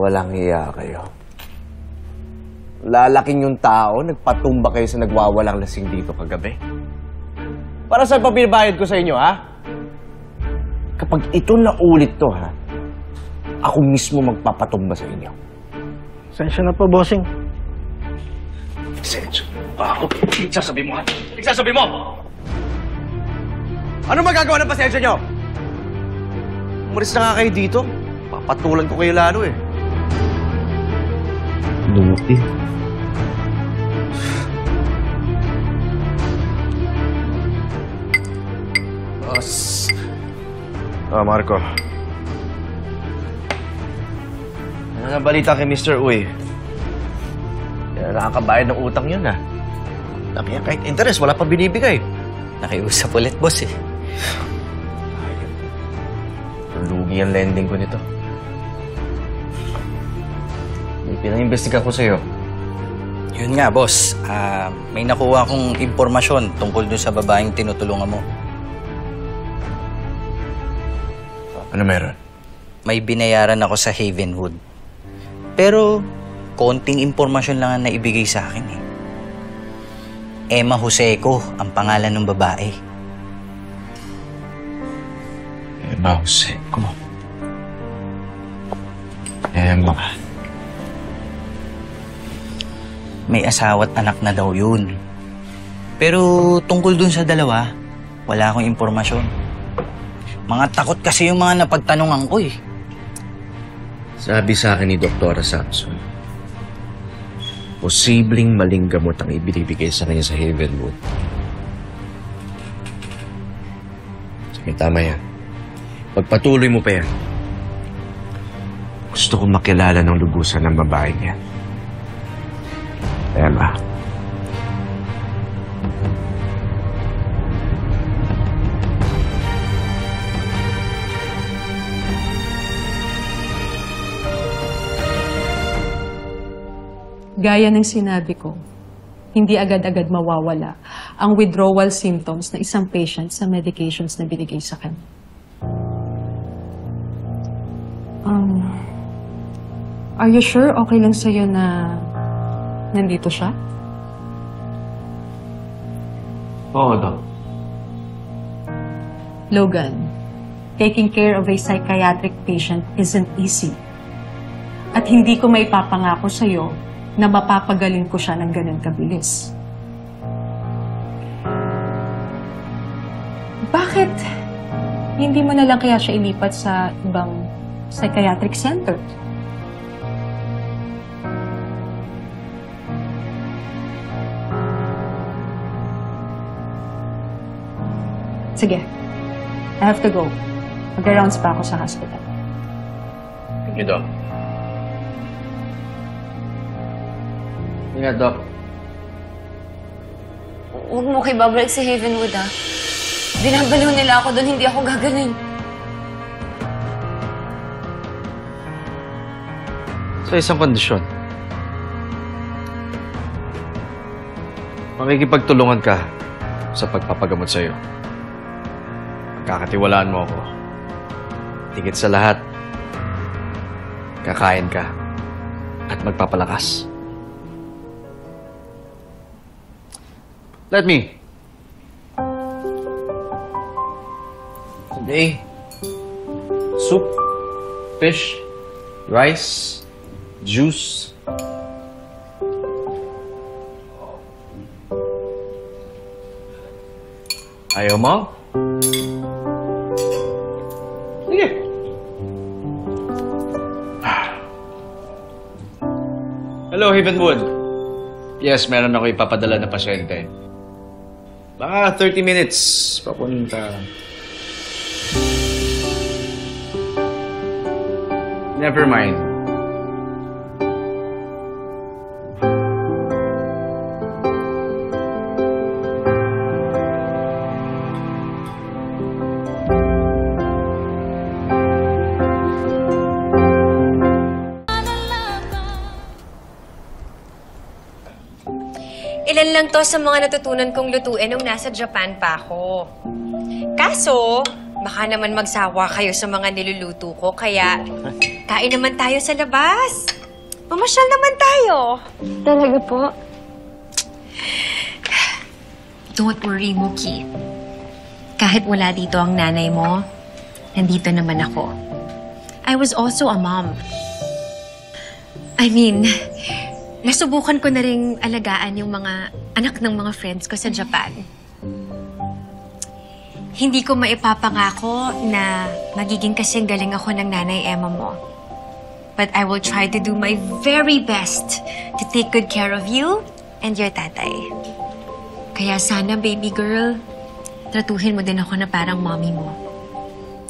Walang hiya kayo. Lalaking yung tao, nagpatumba kayo sa nagwawalang lasing dito kagabi. Para saan pa pinabayad ko sa inyo, ha? Kapag ito naulit to, ha? Ako mismo magpapatumba sa inyo. Sensya na po, bossing. Sensya pa ako. Igsasabi mo, ha? Igsasabi mo! Ano magagawa ng pasensya nyo? Umalis na nga kayo dito. Papatulan ko kayo lalo, eh. Luti. Boss. Marco. Ano na balita kay Mr. Uy? Kaya nakakabayad ng utang yun, ha? Kaya kahit interest, wala pa binibigay. Nakiusap ulit, boss, eh. Lugi ang lending ko nito. May pinang-imbestiga ko sa'yo. Yun nga, boss. May nakuha akong impormasyon tungkol dun sa babaeng tinutulungan mo. Ano meron? May binayaran ako sa Havenwood. Pero, konting impormasyon lang ang naibigay sa akin, eh. Emma Joseco ang pangalan ng babae. Emma Joseco. Emma. May asawa at anak na daw yun. Pero tungkol dun sa dalawa, wala akong impormasyon. Mga takot kasi yung mga napagtanungan ko, eh. Sabi sa akin ni Dr. Samson, posibleng maling gamot ang ibinibigay sa kanya sa Havenwood. Sige, tama yan. Pagpatuloy mo pa yan. Gusto kong makilala ng lubusan ng babae niya. Emma. Gaya ng sinabi ko, hindi agad-agad mawawala ang withdrawal symptoms ng isang patient sa medications na binigay sa kanya. Are you sure okay lang sa'yo na nandito siya? Oo, Doc. Logan, taking care of a psychiatric patient isn't easy. At hindi ko maipapangako sa'yo na mapapagaling ko siya ng ganun kabilis. Bakit hindi mo na lang kaya siya ilipat sa ibang psychiatric center? Sige. I have to go. Mag-rounds pa ako sa hospital. Thank you, Doc. Ingat, Doc. Huwag mo kay babalik si Havenwood, ha? Binabaliw nila ako doon, hindi ako gagaling. Sa isang kondisyon. Makikipagtulungan ka sa pagpapagamot sa'yo. Kakatiwalaan mo ako. Tigit sa lahat, kakain ka at magpapalakas. Let me. Today, soup, fish, rice, juice. Ayaw mo? Sige. Hello, Havenwood. Yes, meron ako ipapadala na pasyente. Baka 30 minutes papunta. Never mind. Ilan lang to sa mga natutunan kong lutuin nung nasa Japan pa ako. Kaso, baka naman magsawa kayo sa mga niluluto ko, kaya kain naman tayo sa labas. Mamasyal naman tayo. Talaga po? Don't worry, Mookie. Kahit wala dito ang nanay mo, nandito naman ako. I was also a mom. I mean, nasubukan ko na ring alagaan yung mga anak ng mga friends ko sa Japan. Hindi ko maipapangako na magiging kasing galing ako ng nanay Emma mo. But I will try to do my very best to take good care of you and your tatay. Kaya sana, baby girl, tratuhin mo din ako na parang mommy mo.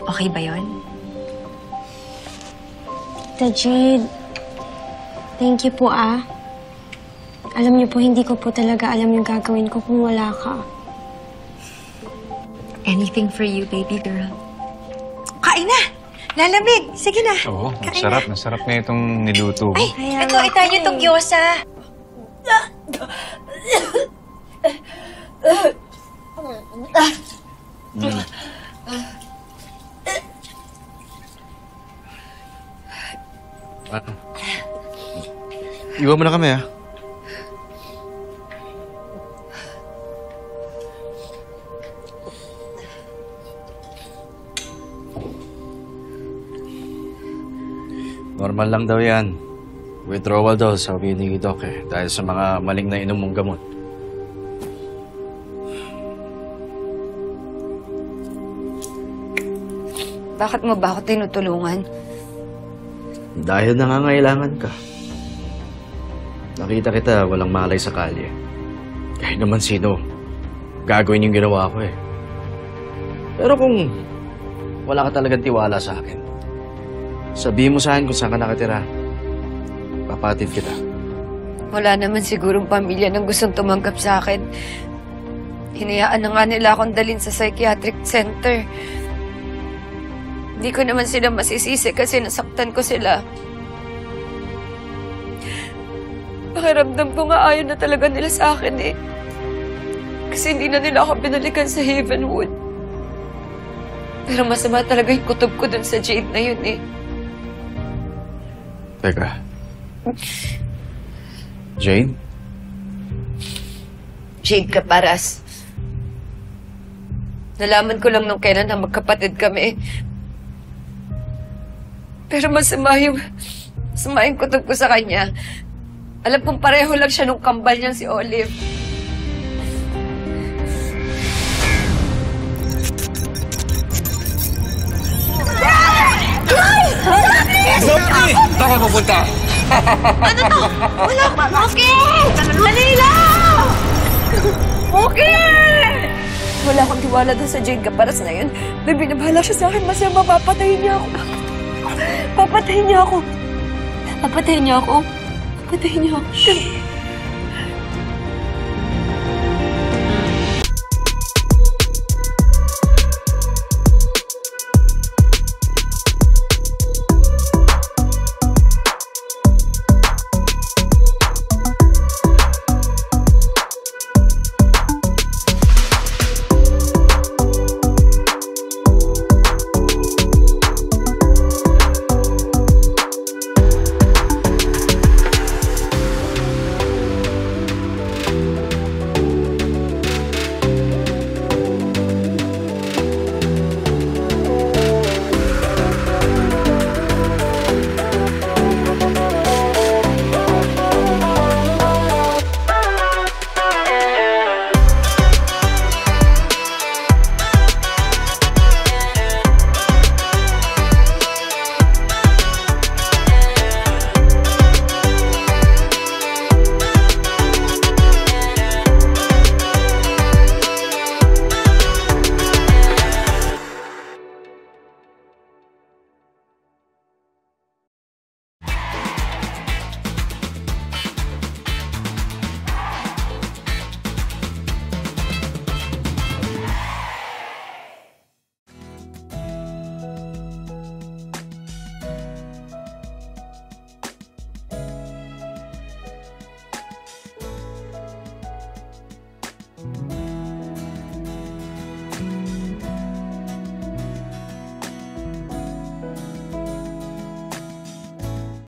Okay ba yon? Tita Jade, thank you po ah. Alam niyo po, hindi ko po talaga alam yung gagawin ko kung wala ka. Anything for you, baby girl. Kain na! Lalamig! Sige na! Oo, Kain masarap. na. Masarap na itong niluto mo. Ay, ito, itayo niyo itong gyoza. Iwan mo na kami, ha? Normal lang daw yan. Withdrawal daw, sabi ni Doc dahil sa mga maling na inom mong gamot. Bakit mo ba ako tinutulungan? Dahil nangangailangan ka. Nakita kita, walang malay sa kalye. Kahit naman sino, gagawin yung ginawa ko Pero kung wala ka talagang tiwala sa akin, sabihin mo sa akin kung saan ka nakatira. Papatid kita. Wala naman sigurong pamilya nang gustong tumanggap sa akin. Hinayaan na nga nila akong dalhin sa psychiatric center. Hindi ko naman sila masisisi kasi nasaktan ko sila. Pakiramdam ko nga ayaw na talaga nila sa akin Kasi hindi na nila ako binalikan sa Havenwood. Pero masama talaga yung kutob ko dun sa Jade na yun Teka. Jane? Jade Caparas. Nalaman ko lang nung kailan na magkapatid kami. Pero masama yung kutob ko sa kanya. Alam kong pareho lang siya nung kambal niyang si Olive. Saan ka pupunta? Wala akong tiwala dun sa Jade Caparas na yun. May binabahala siya sa akin. Masama, papatayin niya ako. Papatayin niya ako. Papatayin niya ako. Papatayin niya ako.